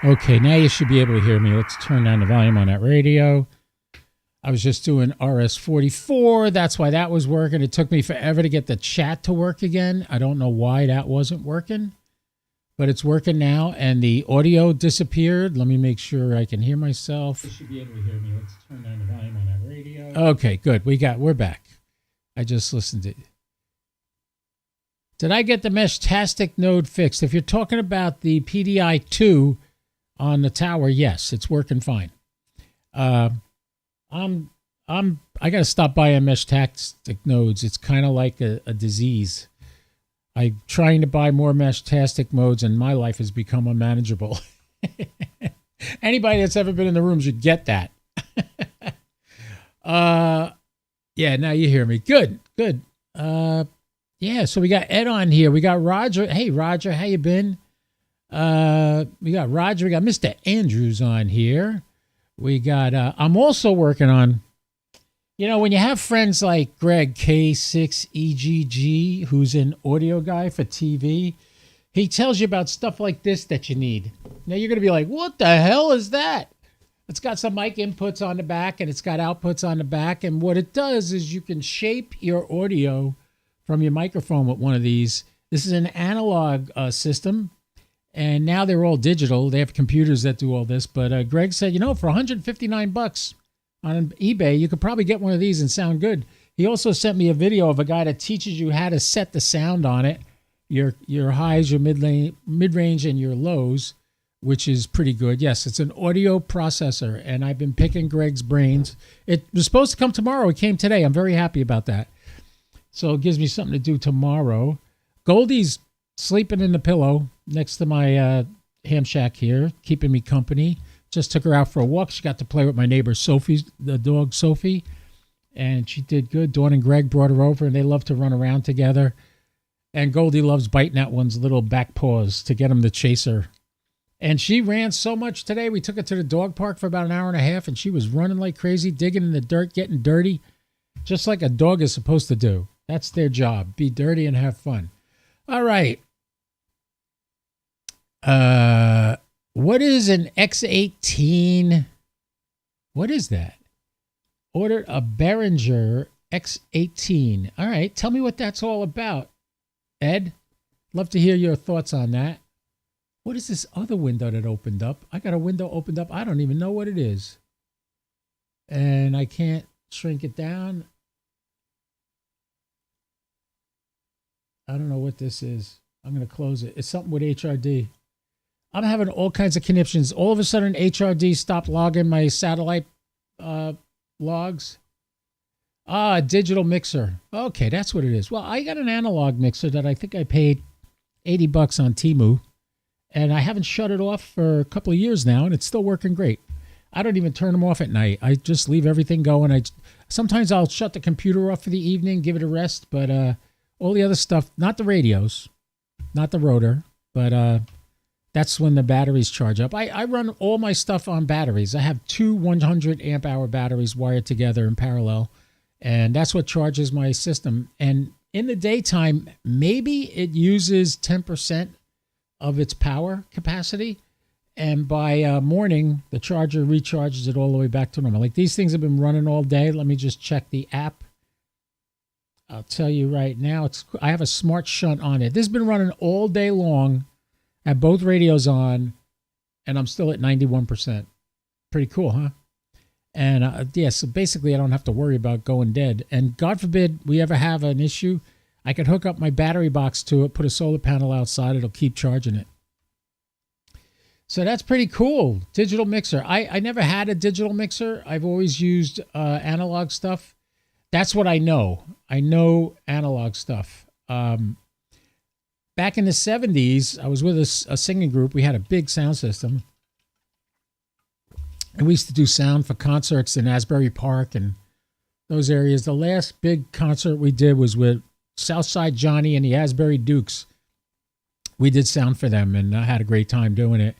Okay, now you should be able to hear me. Let's turn down the volume on that radio. I was just doing RS-44. That's why that was working. It took me forever to get the chat to work again. I don't know why that wasn't working, but it's working now, and the audio disappeared. Let me make sure I can hear myself. You should be able to hear me. Let's turn down the volume on that radio. Okay, good. We're back. I just listened to it. Did I get the Meshtastic node fixed? If you're talking about the PDI-2 on the tower, yes, it's working fine. I got to stop by Meshtastic nodes. It's kind of like a disease. I'm trying to buy more Meshtastic modes, and my life has become unmanageable. Anybody that's ever been in the room should get that. Yeah, now you hear me. Good. Yeah, so we got Ed on here. We got Roger. Hey, Roger, how you been? We got Roger. We got Mr. Andrews on here. We got, I'm also working on, when you have friends like Greg, K6EGG, who's an audio guy for TV, he tells you about stuff like this that you need. Now you're going to be like, what the hell is that? It's got some mic inputs on the back and it's got outputs on the back. And what it does is you can shape your audio from your microphone with one of these. This is an analog system, and now they're all digital. They have computers that do all this. But Greg said, for $159 on eBay, you could probably get one of these and sound good. He also sent me a video of a guy that teaches you how to set the sound on it, your highs, your mid-range, and your lows, which is pretty good. Yes, it's an audio processor, and I've been picking Greg's brains. It was supposed to come tomorrow. It came today. I'm very happy about that. So it gives me something to do tomorrow. Goldie's sleeping in the pillow next to my ham shack here, keeping me company. Just took her out for a walk. She got to play with my neighbor Sophie, the dog Sophie, and she did good. Dawn and Greg brought her over, and they love to run around together. And Goldie loves biting that one's little back paws to get him to chase her. And she ran so much today. We took her to the dog park for about an hour and a half, and she was running like crazy, digging in the dirt, getting dirty, just like a dog is supposed to do. That's their job. Be dirty and have fun. All right. What is an X18? What is that? Ordered a Behringer X18. All right. Tell me what that's all about, Ed. Love to hear your thoughts on that. What is this other window that opened up? I got a window opened up. I don't even know what it is. And I can't shrink it down. I don't know what this is. I'm going to close it. It's something with HRD. I'm having all kinds of conniptions. All of a sudden, HRD stopped logging my satellite logs. Digital mixer. Okay, that's what it is. Well, I got an analog mixer that I think I paid $80 on Temu, and I haven't shut it off for a couple of years now, and it's still working great. I don't even turn them off at night. I just leave everything going. Sometimes I'll shut the computer off for the evening, give it a rest, but all the other stuff, not the radios, not the rotor, but that's when the batteries charge up. I run all my stuff on batteries. I have two 100 amp hour batteries wired together in parallel, and that's what charges my system. And in the daytime, maybe it uses 10% of its power capacity, and by morning, the charger recharges it all the way back to normal. Like, these things have been running all day. Let me just check the app. I'll tell you right now, I have a smart shunt on it. This has been running all day long. I have both radios on, and I'm still at 91%. Pretty cool, huh? And so basically I don't have to worry about going dead. And God forbid we ever have an issue, I could hook up my battery box to it, put a solar panel outside, it'll keep charging it. So that's pretty cool. Digital mixer. I never had a digital mixer. I've always used analog stuff. That's what I know. I know analog stuff. Back in the 70s, I was with a singing group. We had a big sound system. And we used to do sound for concerts in Asbury Park and those areas. The last big concert we did was with Southside Johnny and the Asbury Dukes. We did sound for them, and I had a great time doing it.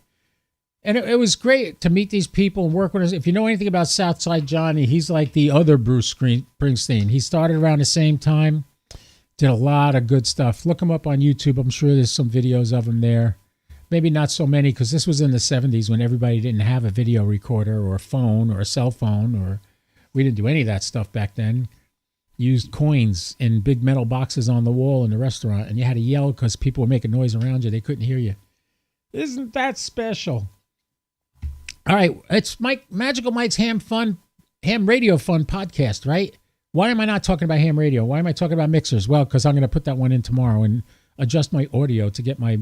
And it was great to meet these people and work with us. If you know anything about Southside Johnny, he's like the other Bruce Springsteen. He started around the same time, did a lot of good stuff. Look him up on YouTube. I'm sure there's some videos of him there. Maybe not so many, because this was in the 70s when everybody didn't have a video recorder or a phone or a cell phone, or we didn't do any of that stuff back then. Used coins in big metal boxes on the wall in the restaurant, and you had to yell because people were making noise around you. They couldn't hear you. Isn't that special? All right, it's Magical Mike's Ham Radio Fun podcast, right? Why am I not talking about ham radio? Why am I talking about mixers? Well, because I'm going to put that one in tomorrow and adjust my audio to get my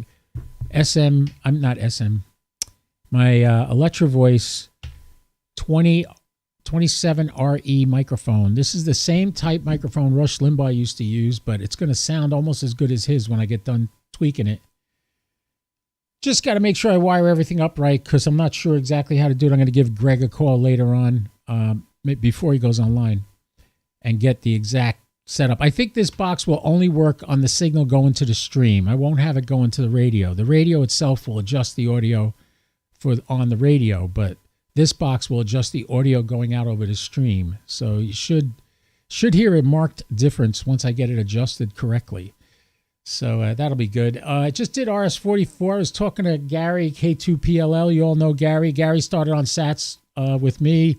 my Electro Voice 27RE microphone. This is the same type microphone Rush Limbaugh used to use, but it's going to sound almost as good as his when I get done tweaking it. Just got to make sure I wire everything up right, because I'm not sure exactly how to do it. I'm going to give Greg a call later on before he goes online and get the exact setup. I think this box will only work on the signal going to the stream. I won't have it going to the radio. The radio itself will adjust the audio on the radio, but this box will adjust the audio going out over the stream. So you should hear a marked difference once I get it adjusted correctly. So that'll be good. I just did RS-44. I was talking to Gary, K2PLL. You all know Gary. Gary started on Sats with me.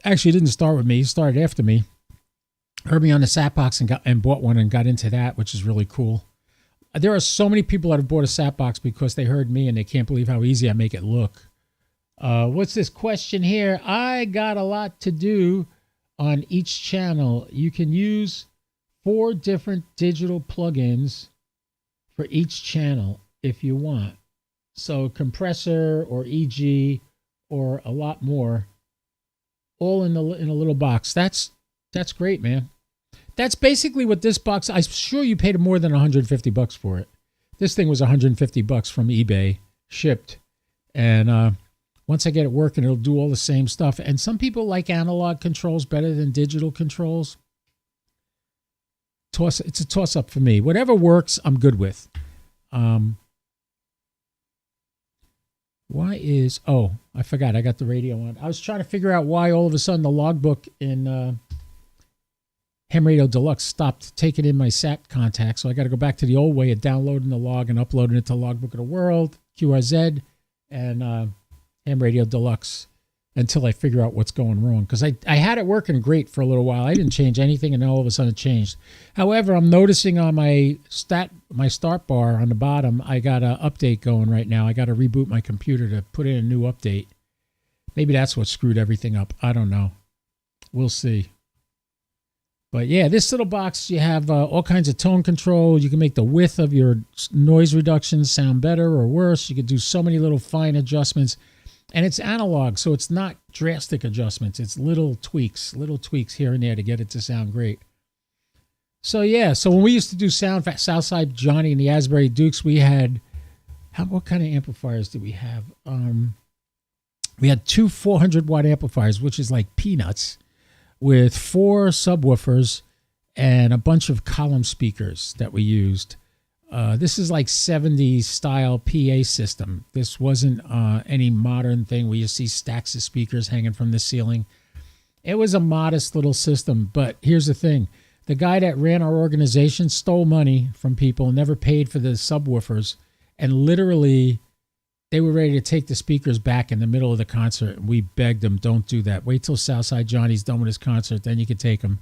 Actually, he didn't start with me. He started after me. Heard me on the Sat box and bought one and got into that, which is really cool. There are so many people that have bought a Sat box because they heard me and they can't believe how easy I make it look. What's this question here? I got a lot to do on each channel. You can use 4 different digital plugins for each channel if you want. So compressor or EG or a lot more, all in a little box. That's great, man. That's basically what this box. I'm sure you paid more than $150 for it. This thing was $150 from eBay, shipped, and once I get it working, it'll do all the same stuff. And some people like analog controls better than digital controls. It's a toss-up for me. Whatever works, I'm good with. I forgot. I got the radio on. I was trying to figure out why all of a sudden the logbook in Ham Radio Deluxe stopped taking in my SAT contacts. So I got to go back to the old way of downloading the log and uploading it to Logbook of the World, QRZ, and Ham Radio Deluxe until I figure out what's going wrong. Because I had it working great for a little while. I didn't change anything, and then all of a sudden it changed. However, I'm noticing on my start bar on the bottom, I got an update going right now. I got to reboot my computer to put in a new update. Maybe that's what screwed everything up. I don't know. We'll see. But yeah, this little box, you have all kinds of tone control. You can make the width of your noise reductions sound better or worse. You can do so many little fine adjustments. And it's analog, so it's not drastic adjustments. It's little tweaks here and there to get it to sound great. So yeah, so when we used to do sound, Southside Johnny and the Asbury Dukes, we had, what kind of amplifiers did we have? We had 2 400-watt amplifiers, which is like peanuts, with 4 subwoofers and a bunch of column speakers that we used. This is like 70s style PA system. This wasn't any modern thing where you see stacks of speakers hanging from the ceiling. It was a modest little system, but here's the thing. The guy that ran our organization stole money from people, never paid for the subwoofers, and literally they were ready to take the speakers back in the middle of the concert. We begged him, don't do that. Wait till Southside Johnny's done with his concert, then you can take them.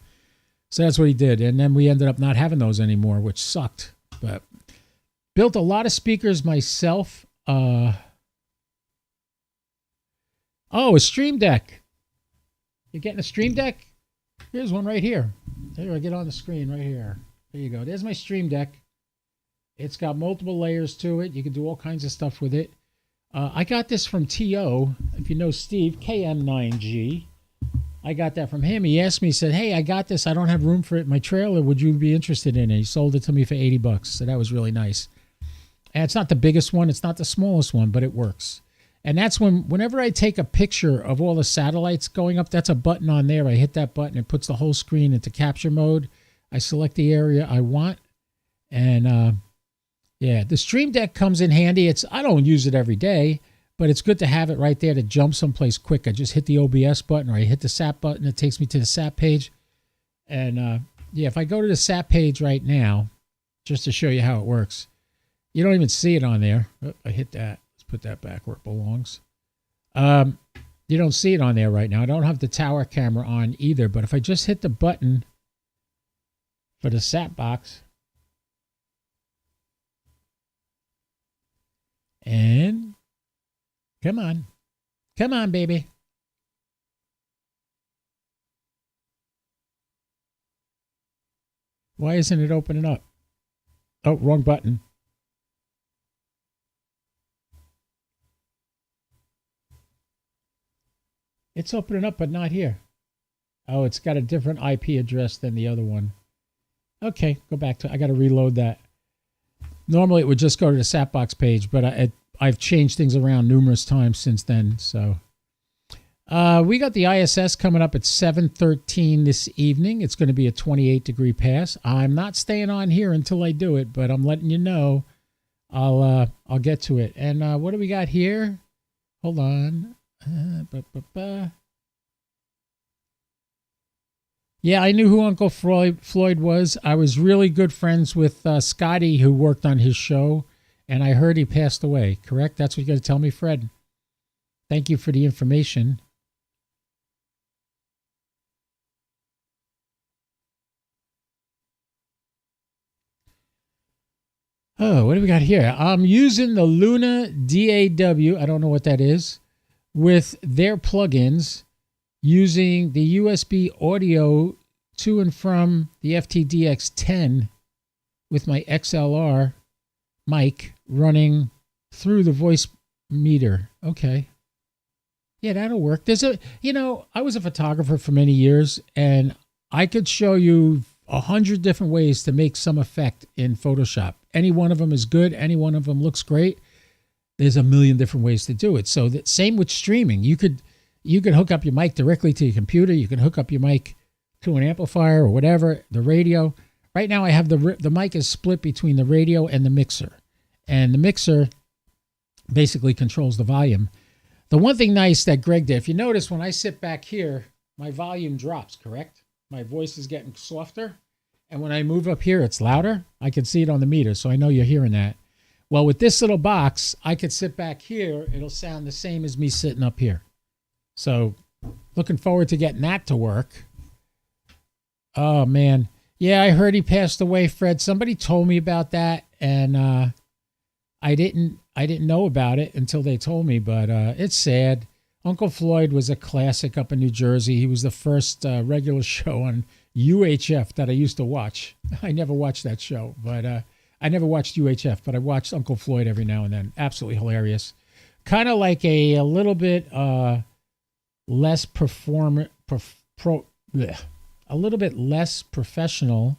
So that's what he did, and then we ended up not having those anymore, which sucked, but built a lot of speakers myself. A Stream Deck. You're getting a Stream Deck? Here's one right here. Here, I get on the screen right here. There you go. There's my Stream Deck. It's got multiple layers to it. You can do all kinds of stuff with it. I got this from T.O., if you know Steve, KM9G. I got that from him. He asked me, he said, hey, I got this. I don't have room for it in my trailer. Would you be interested in it? He sold it to me for $80. So that was really nice. And it's not the biggest one. It's not the smallest one, but it works. And that's whenever I take a picture of all the satellites going up, that's a button on there. I hit that button. It puts the whole screen into capture mode. I select the area I want. And yeah, the Stream Deck comes in handy. I don't use it every day, but it's good to have it right there to jump someplace quick. I just hit the OBS button or I hit the SAT button. It takes me to the SAT page. And yeah, if I go to the SAT page right now, just to show you how it works, You don't even see it on there. Oh, I hit that. Let's put that back where it belongs. You don't see it on there right now. I don't have the tower camera on either, but if I just hit the button for the sat box and come on, baby. Why isn't it opening up? Oh, wrong button. It's opening up, but not here. Oh, it's got a different IP address than the other one. Okay, go back to. I got to reload that. Normally, it would just go to the Satbox page, but I've changed things around numerous times since then. So, we got the ISS coming up at 7:13 this evening. It's going to be a 28-degree pass. I'm not staying on here until I do it, but I'm letting you know. I'll get to it. And what do we got here? Hold on. Yeah, I knew who Uncle Floyd was. I was really good friends with Scotty, who worked on his show, and I heard he passed away. Correct? That's what you're going to tell me, Fred? Thank you for the information. Oh, what do we got here? I'm using the Luna DAW. I don't know what that is. With their plugins, using the USB audio to and from the FTDX10 with my XLR mic running through the voice meter. Okay. Yeah, that'll work. I was a photographer for many years, and I could show you 100 different ways to make some effect in Photoshop. Any one of them is good. Any one of them looks great. There's a million different ways to do it. So same with streaming. You could hook up your mic directly to your computer. You can hook up your mic to an amplifier or whatever, the radio. Right now I have the mic is split between the radio and the mixer. And the mixer basically controls the volume. The one thing nice that Greg did, if you notice when I sit back here, my volume drops, correct? My voice is getting softer. And when I move up here, it's louder. I can see it on the meter, so I know you're hearing that. Well, with this little box, I could sit back here. It'll sound the same as me sitting up here. So looking forward to getting that to work. Oh, man. Yeah, I heard he passed away, Fred. Somebody told me about that, and I didn't know about it until they told me, but it's sad. Uncle Floyd was a classic up in New Jersey. He was the first regular show on UHF that I used to watch. I never watched that show, but I never watched UHF, but I watched Uncle Floyd every now and then. Absolutely hilarious. Kind of like a little bit less a little bit less professional,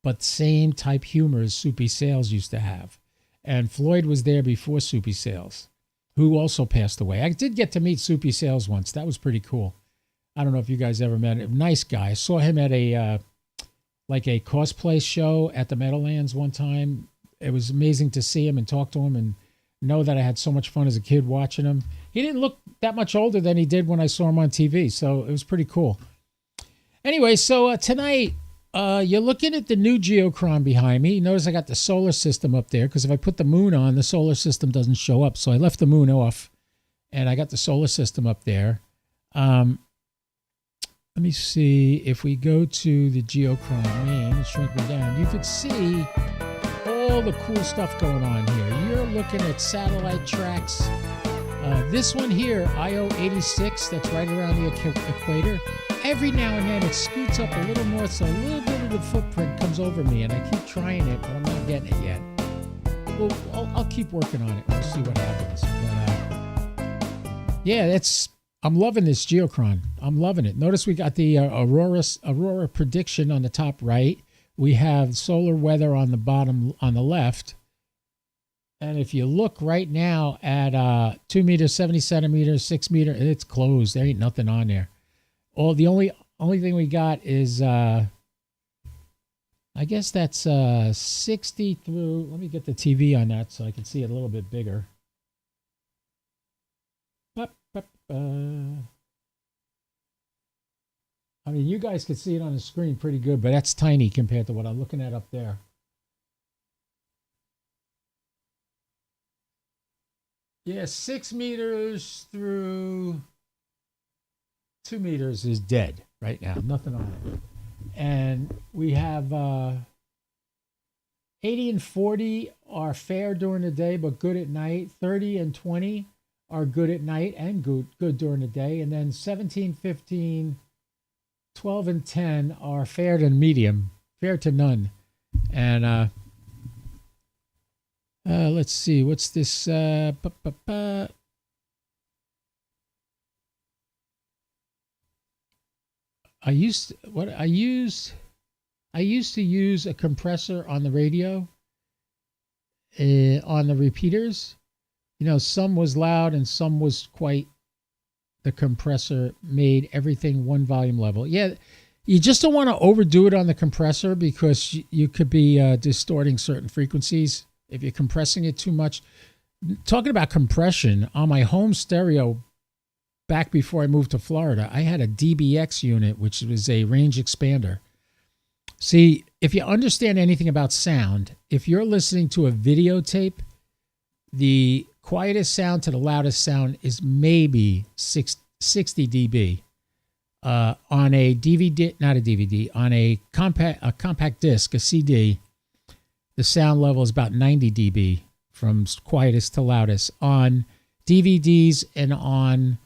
but same type humor as Soupy Sales used to have. And Floyd was there before Soupy Sales, who also passed away. I did get to meet Soupy Sales once. That was pretty cool. I don't know if you guys ever met him. Nice guy. I saw him at a cosplay show at the Meadowlands one time. It was amazing to see him and talk to him and know that I had so much fun as a kid watching him. He didn't look that much older than he did when I saw him on TV, so it was pretty cool. Anyway, so tonight, you're looking at the new geochron behind me. You notice I got the solar system up there because if I put the moon on, the solar system doesn't show up. So I left the moon off, and I got the solar system up there. Let me see if we go to the geochron main and shrink me down. You could see all the cool stuff going on here. You're looking at satellite tracks. This one here, IO86, that's right around the equator. Every now and then it scoots up a little north, so a little bit of the footprint comes over me, and I keep trying it, but I'm not getting it yet. Well, I'll keep working on it. We'll see what happens. But, yeah, I'm loving this geochron. I'm loving it. Notice we got the aurora prediction on the top right. We have solar weather on the bottom on the left. And if you look right now at 2 meters, 70 centimeters, 6 meter, it's closed. There ain't nothing on there. The only thing we got is I guess that's 60 through. Let me get the TV on that so I can see it a little bit bigger. I mean, you guys can see it on the screen pretty good, but that's tiny compared to what I'm looking at up there. Yeah, 6 meters through 2 meters is dead right now. Nothing on it. And we have 80 and 40 are fair during the day, but good at night. 30 and 20 are good at night and good during the day. And then 17, 15, 12, and 10 are fair to medium, fair to none. And let's see, what's this? I used to use a compressor on the radio, on the repeaters. You know, some was loud and some was quite. The compressor made everything one volume level. Yeah, you just don't want to overdo it on the compressor because you could be distorting certain frequencies if you're compressing it too much. Talking about compression, on my home stereo back before I moved to Florida, I had a DBX unit, which was a range expander. See, if you understand anything about sound, if you're listening to a videotape, the quietest sound to the loudest sound is maybe 60 dB. On a DVD, not a DVD, on a compact disc, a CD, the sound level is about 90 dB from quietest to loudest. On DVDs and on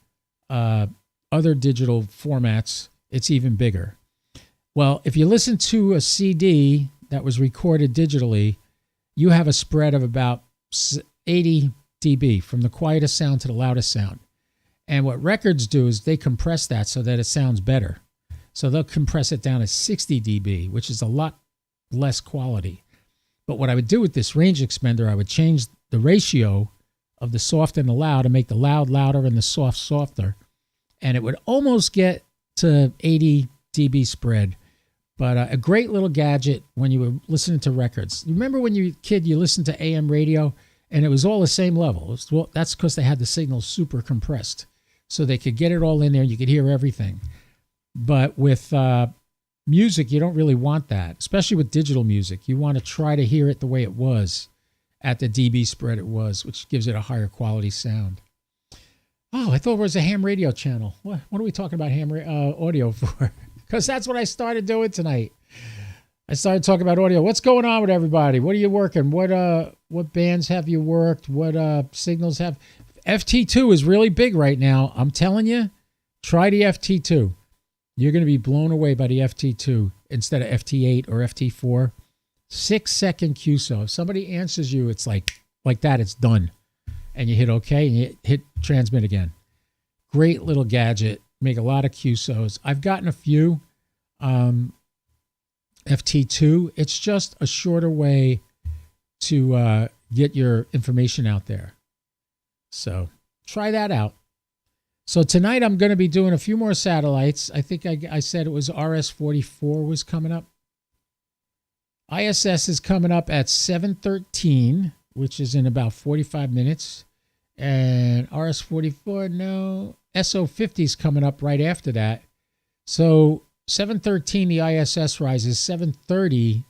other digital formats, it's even bigger. Well, if you listen to a CD that was recorded digitally, you have a spread of about 80 dB from the quietest sound to the loudest sound. And what records do is they compress that so that it sounds better. So they'll compress it down to 60 dB, which is a lot less quality. But what I would do with this range expander, I would change the ratio of the soft and the loud and make the loud louder and the soft softer. And it would almost get to 80 dB spread. But a great little gadget when you were listening to records. Remember when you were a kid, you listened to AM radio and it was all the same level. Well, that's because they had the signal super compressed. So they could get it all in there. You could hear everything. But with music, you don't really want that, especially with digital music. You want to try to hear it the way it was at the dB spread it was, which gives it a higher quality sound. Oh, I thought it was a ham radio channel. What are we talking about ham audio for? Because that's what I started doing tonight. I started talking about audio. What's going on with everybody? What are you working? What bands have you worked? What signals have? FT2 is really big right now. I'm telling you, try the FT2. You're going to be blown away by the FT2 instead of FT8 or FT4. 6-second QSO. If somebody answers you, it's like that, it's done. And you hit OK and you hit transmit again. Great little gadget. Make a lot of QSOs. I've gotten a few. FT2, it's just a shorter way to get your information out there. So try that out. So tonight I'm going to be doing a few more satellites. I think I said it was RS-44 was coming up. ISS is coming up at 7:13, which is in about 45 minutes. And RS-44, no. SO-50 is coming up right after that. So 7:13, the ISS rises. 7:30,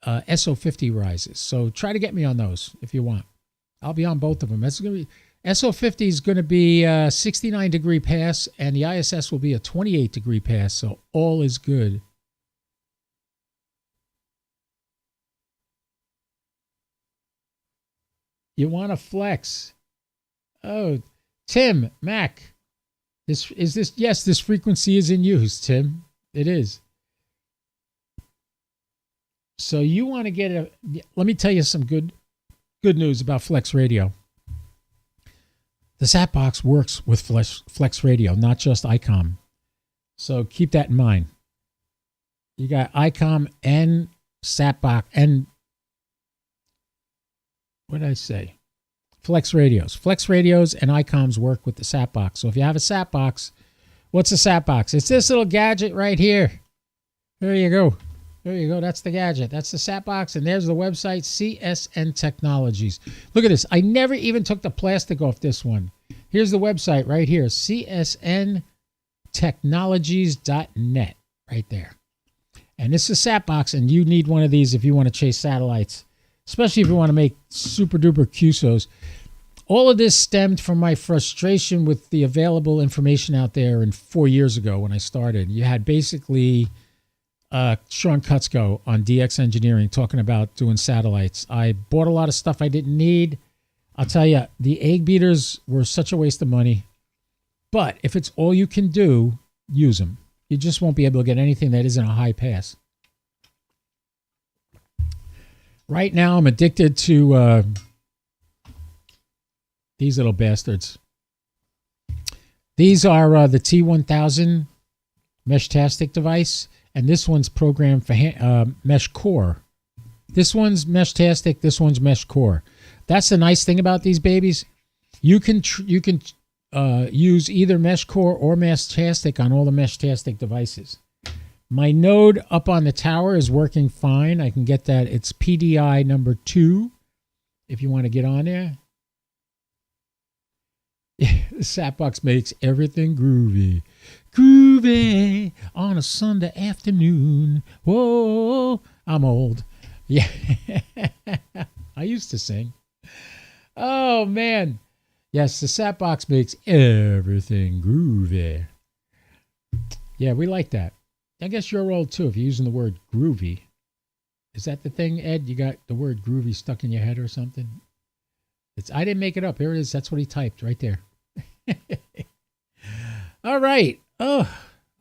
SO-50 rises. So try to get me on those if you want. I'll be on both of them. It's going to be SO-50 is going to be a 69-degree pass, and the ISS will be a 28-degree pass. So all is good. You want to flex? Oh, Tim, Mac. Yes, this frequency is in use, Tim. It is. So you want to get let me tell you some good news about Flex Radio. The Satbox works with Flex Radio, not just ICOM. So keep that in mind. You got ICOM and Satbox and what did I say? Flex Radios. Flex Radios and ICOMs work with the Satbox. So if you have a Satbox, what's a Satbox? It's this little gadget right here. There you go. There you go. That's the gadget. That's the Satbox. And there's the website, CSN Technologies. Look at this. I never even took the plastic off this one. Here's the website right here, csntechnologies.net, right there. And this is a Satbox, and you need one of these if you want to chase satellites, especially if you want to make super duper QSOs. All of this stemmed from my frustration with the available information out there. And 4 years ago when I started, you had basically Sean Kutzko on DX Engineering talking about doing satellites. I bought a lot of stuff I didn't need. I'll tell you, the egg beaters were such a waste of money. But if it's all you can do, use them. You just won't be able to get anything that isn't a high pass. Right now, I'm addicted to these little bastards. These are the T1000 Mesh-tastic device. And this one's programmed for Mesh Core. This one's Mesh-tastic. This one's Mesh Core. That's the nice thing about these babies. You can use either Mesh Core or Mesh-tastic on all the Mesh-tastic devices. My node up on the tower is working fine. I can get that. It's PDI number 2 if you want to get on there. The Satbox makes everything groovy. Groovy on a Sunday afternoon. Whoa, I'm old. Yeah. I used to sing. Oh, man. Yes, the Satbox makes everything groovy. Yeah, we like that. I guess you're old, too, if you're using the word groovy. Is that the thing, Ed? You got the word groovy stuck in your head or something? I didn't make it up. Here it is. That's what he typed right there. All right. Oh,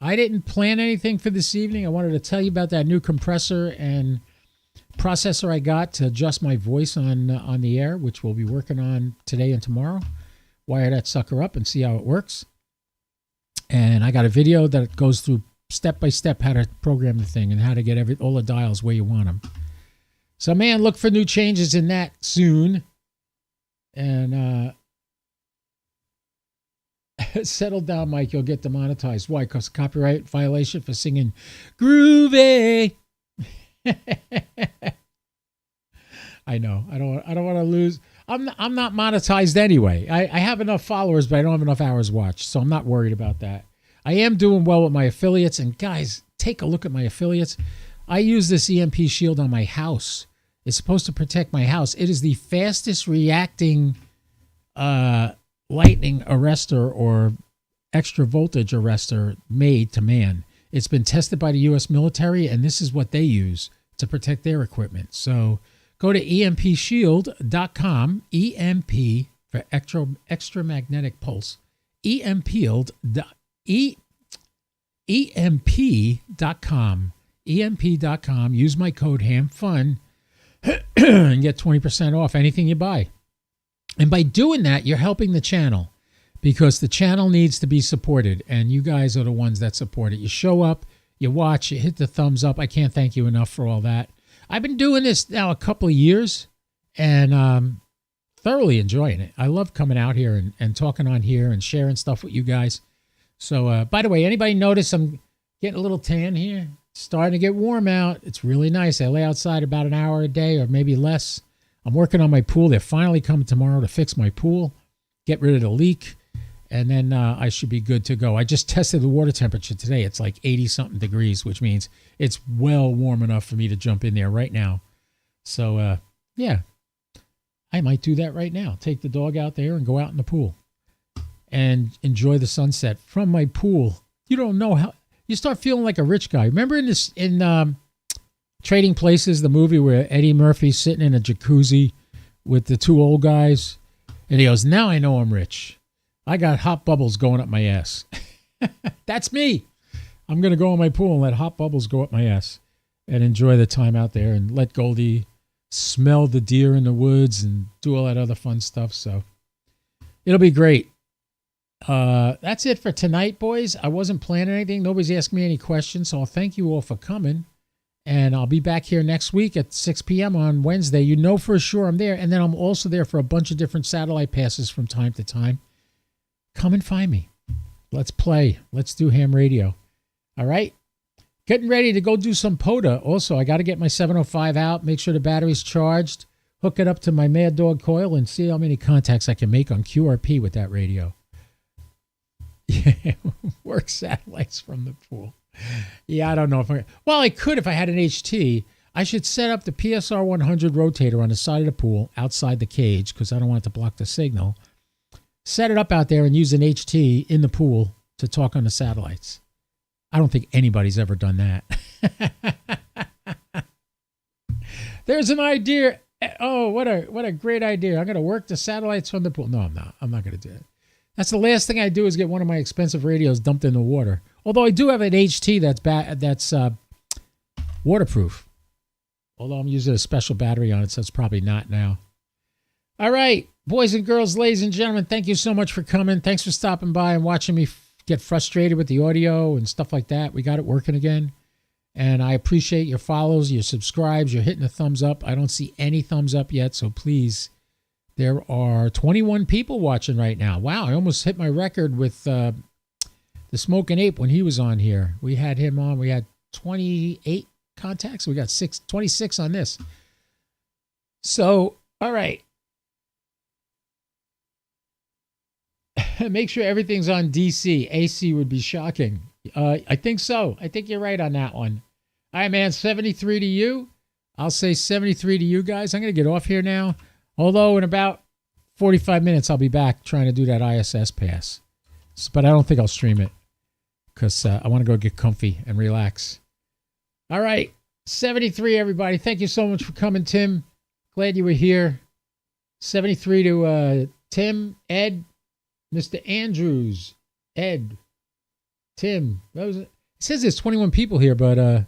I didn't plan anything for this evening. I wanted to tell you about that new compressor and processor I got to adjust my voice on the air, which we'll be working on today and tomorrow. Wire that sucker up and see how it works. And I got a video that goes through step by step how to program the thing and how to get all the dials where you want them. So, man, look for new changes in that soon. And settle down, Mike. You'll get demonetized. Why? Because copyright violation for singing groovy. I know. I don't want to lose. I'm not monetized anyway. I have enough followers, but I don't have enough hours watched, so I'm not worried about that. I am doing well with my affiliates, and guys, take a look at my affiliates. I use this EMP shield on my house. It's supposed to protect my house. It is the fastest reacting lightning arrestor or extra voltage arrestor made to man. It's been tested by the U.S. military, and this is what they use to protect their equipment. So go to empshield.com, EMP for extramagnetic pulse, emp.com, use my code HAMFUN and get 20% off anything you buy. And by doing that, you're helping the channel because the channel needs to be supported, and you guys are the ones that support it. You show up, you watch, you hit the thumbs up. I can't thank you enough for all that. I've been doing this now a couple of years and thoroughly enjoying it. I love coming out here and talking on here and sharing stuff with you guys. So, by the way, anybody notice I'm getting a little tan here? It's starting to get warm out. It's really nice. I lay outside about an hour a day or maybe less. I'm working on my pool. They're finally coming tomorrow to fix my pool, get rid of the leak, and then I should be good to go. I just tested the water temperature today. It's like 80-something degrees, which means it's well warm enough for me to jump in there right now. So, yeah, I might do that right now. Take the dog out there and go out in the pool and enjoy the sunset from my pool. You don't know how – you start feeling like a rich guy. Remember in Trading Places, the movie where Eddie Murphy's sitting in a jacuzzi with the two old guys, and he goes, now I know I'm rich. I got hot bubbles going up my ass. That's me. I'm going to go in my pool and let hot bubbles go up my ass and enjoy the time out there and let Goldie smell the deer in the woods and do all that other fun stuff. So it'll be great. That's it for tonight, boys. I wasn't planning anything. Nobody's asked me any questions, so I'll thank you all for coming. And I'll be back here next week at 6 p.m. on Wednesday. You know for sure I'm there. And then I'm also there for a bunch of different satellite passes from time to time. Come and find me. Let's play. Let's do ham radio. All right? Getting ready to go do some POTA. Also, I got to get my 705 out, make sure the battery's charged, hook it up to my Mad Dog coil, and see how many contacts I can make on QRP with that radio. Yeah, work satellites from the pool. Yeah, I don't know if I could if I had an HT. I should set up the PSR 100 rotator on the side of the pool outside the cage because I don't want it to block the signal. Set it up out there and use an HT in the pool to talk on the satellites. I don't think anybody's ever done that. There's an idea. Oh, what a great idea. I'm going to work the satellites from the pool. No, I'm not. I'm not going to do it. That's the last thing I do is get one of my expensive radios dumped in the water. Although I do have an HT that's waterproof. Although I'm using a special battery on it, so it's probably not now. All right, boys and girls, ladies and gentlemen, thank you so much for coming. Thanks for stopping by and watching me get frustrated with the audio and stuff like that. We got it working again. And I appreciate your follows, your subscribes, you're hitting the thumbs up. I don't see any thumbs up yet, so please. There are 21 people watching right now. Wow, I almost hit my record with the Smoking Ape when he was on here. We had him on. We had 28 contacts. We got 26 on this. So, all right. Make sure everything's on DC. AC would be shocking. I think so. I think you're right on that one. All right, man, 73 to you. I'll say 73 to you guys. I'm going to get off here now. Although in about 45 minutes, I'll be back trying to do that ISS pass. But I don't think I'll stream it because I want to go get comfy and relax. All right. 73, everybody. Thank you so much for coming, Tim. Glad you were here. 73 to Tim, Ed, Mr. Andrews, Ed, Tim. It says there's 21 people here, but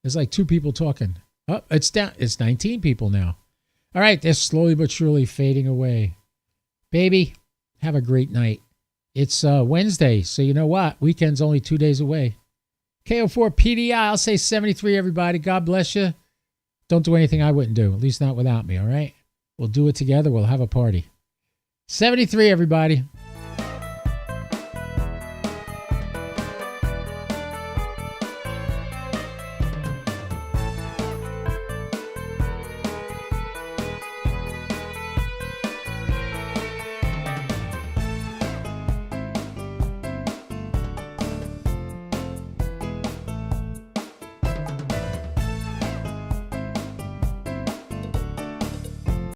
there's like 2 people talking. Oh, it's down. It's 19 people now. All right, they're slowly but surely fading away. Baby, have a great night. It's Wednesday, so you know what? Weekend's only 2 days away. KO4 PDI, I'll say 73, everybody. God bless you. Don't do anything I wouldn't do, at least not without me, all right? We'll do it together. We'll have a party. 73, everybody.